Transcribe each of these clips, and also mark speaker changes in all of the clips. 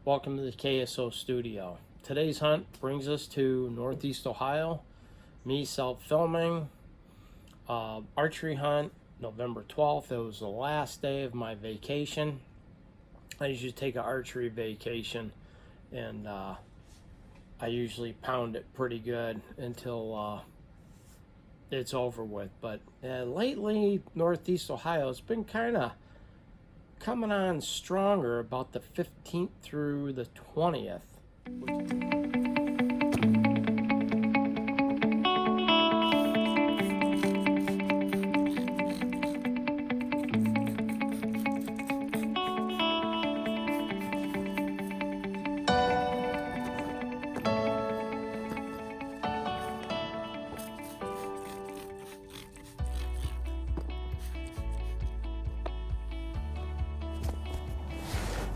Speaker 1: Welcome to the KSO studio. Today's hunt brings us to Northeast Ohio. Me self-filming, archery hunt, November 12th. It was the last day of my vacation. I usually take an archery vacation, and I usually pound it pretty good until it's over with. But lately, Northeast Ohio has been kind of coming on stronger about the 15th through the 20th.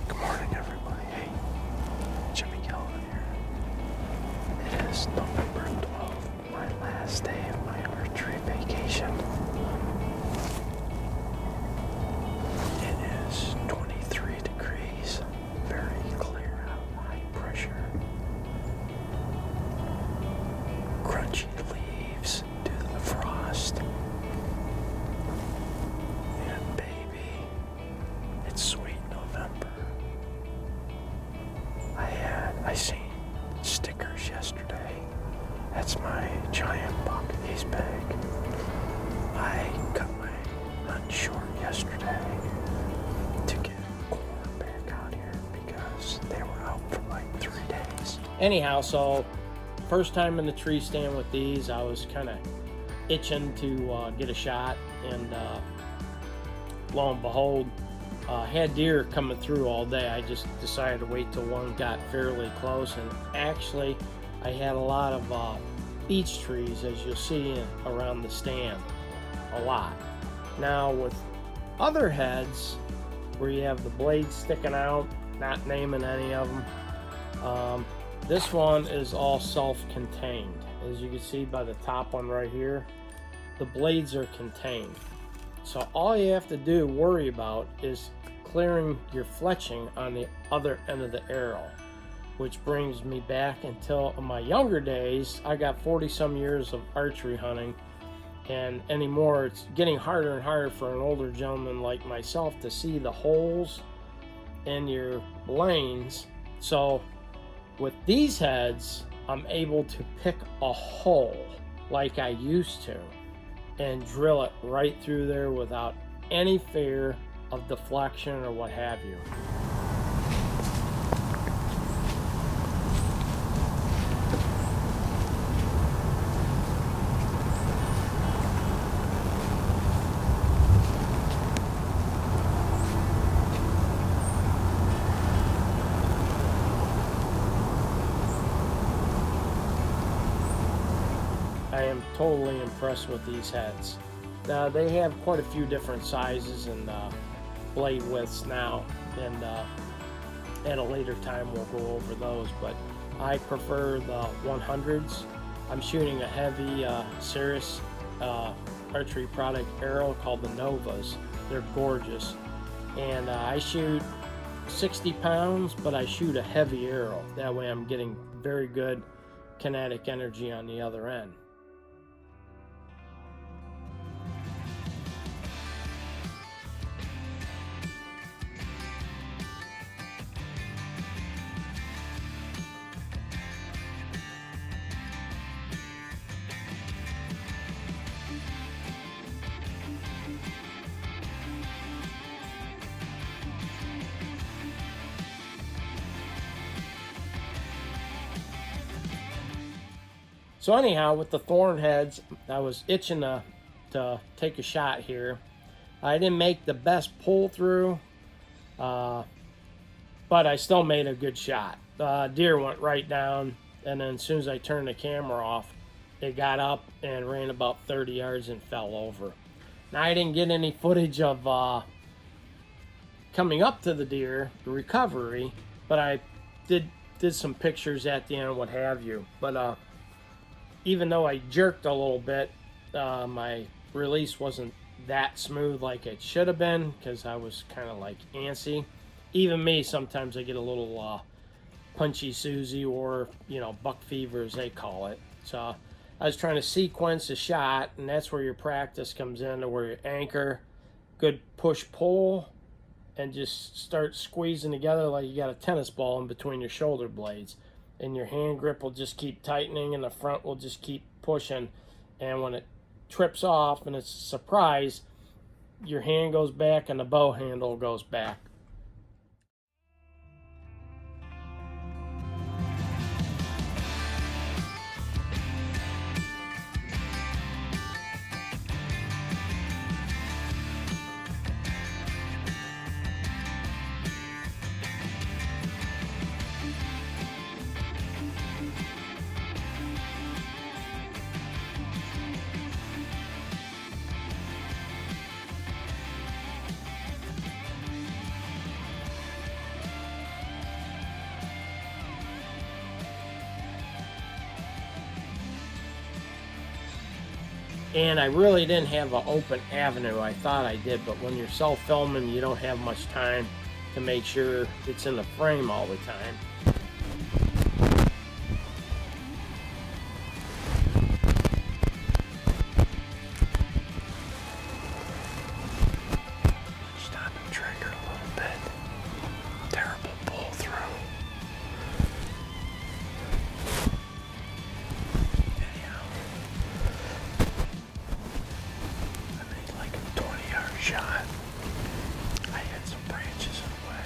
Speaker 2: Good morning, everybody. Hey, Jimmy Galvin here. It is November 12th, my last day of my archery vacation. It is 23 degrees, very clear out, high pressure. Crunchy leaves due to the frost. And baby, it's sweet November. I seen stickers yesterday. That's my giant buck ace bag. I cut my hunt short yesterday to get corn back out here because they were out for like 3 days.
Speaker 1: Anyhow, so first time in the tree stand with these, I was kind of itching to get a shot, and lo and behold, had deer coming through all day. I just decided to wait till one got fairly close, and actually I had a lot of beech trees, as you'll see around the stand, a lot. Now with other heads where you have the blades sticking out, not naming any of them, this one is all self-contained. As you can see by the top one right here, the blades are contained. So all you have to worry about is clearing your fletching on the other end of the arrow, which brings me back until my younger days. I got 40 some years of archery hunting, and anymore it's getting harder and harder for an older gentleman like myself to see the holes in your lanes. So with these heads, I'm able to pick a hole like I used to and drill it right through there without any fear of deflection or what have you. I am totally impressed with these heads. Now they have quite a few different sizes and blade widths now, and at a later time we'll go over those, but I prefer the 100s. I'm shooting a heavy Cirrus archery product arrow called the Novas. They're gorgeous, and I shoot 60 pounds, but I shoot a heavy arrow. That way I'm getting very good kinetic energy on the other end. So anyhow, with the Thornheads, I was itching to take a shot here. I didn't make the best pull through, but I still made a good shot. Deer went right down, and then as soon as I turned the camera off, it got up and ran about 30 yards and fell over. Now I didn't get any footage of coming up to the deer, the recovery, but I did some pictures at the end, what have you. But even though I jerked a little bit, my release wasn't that smooth like it should have been, because I was kind of like antsy. Even me, sometimes I get a little punchy Susie, or buck fever as they call it. So I was trying to sequence a shot, and that's where your practice comes in, to where you anchor, good push pull, and just start squeezing together like you got a tennis ball in between your shoulder blades, and your hand grip will just keep tightening and the front will just keep pushing. And when it trips off and it's a surprise, your hand goes back and the bow handle goes back. And I really didn't have an open avenue. I thought I did, but when you're self-filming, you don't have much time to make sure it's in the frame all the time.
Speaker 2: Just on the trigger a little bit. Terrible pull through. Shot. I had some branches in the way.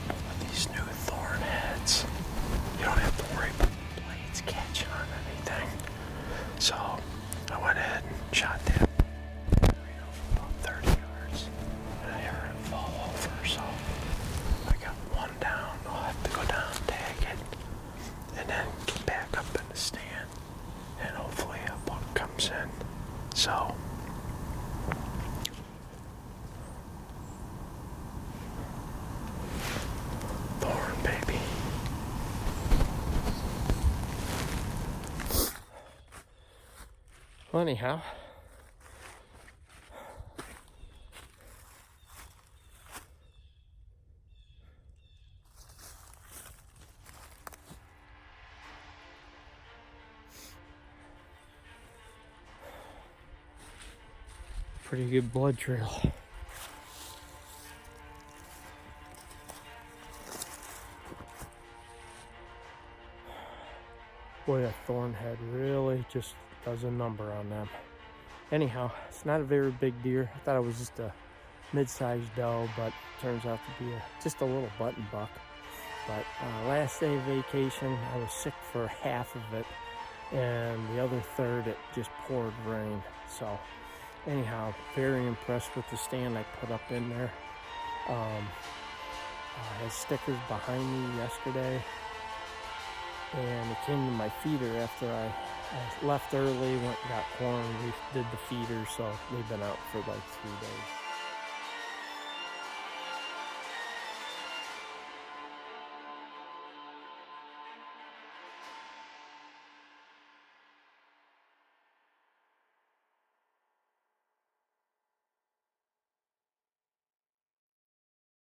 Speaker 2: With these new Thornheads, you don't have to worry about the blades catching on anything. So I went ahead and shot that for about 30 yards, and I heard it fall over. So I got one down. I'll have to go down, tag it, and then get back up in the stand, and hopefully a buck comes in. So. Baby.
Speaker 1: Well, anyhow, pretty good blood trail. Boy, that Thornhead really just does a number on them. Anyhow, it's not a very big deer. I thought it was just a mid-sized doe, but it turns out to be just a little button buck. But last day of vacation, I was sick for half of it, and the other third, it just poured rain. So anyhow, very impressed with the stand I put up in there. I had stickers behind me yesterday, and it came to my feeder after I left early, went and got corn, we did the feeder, so they've been out for like 3 days.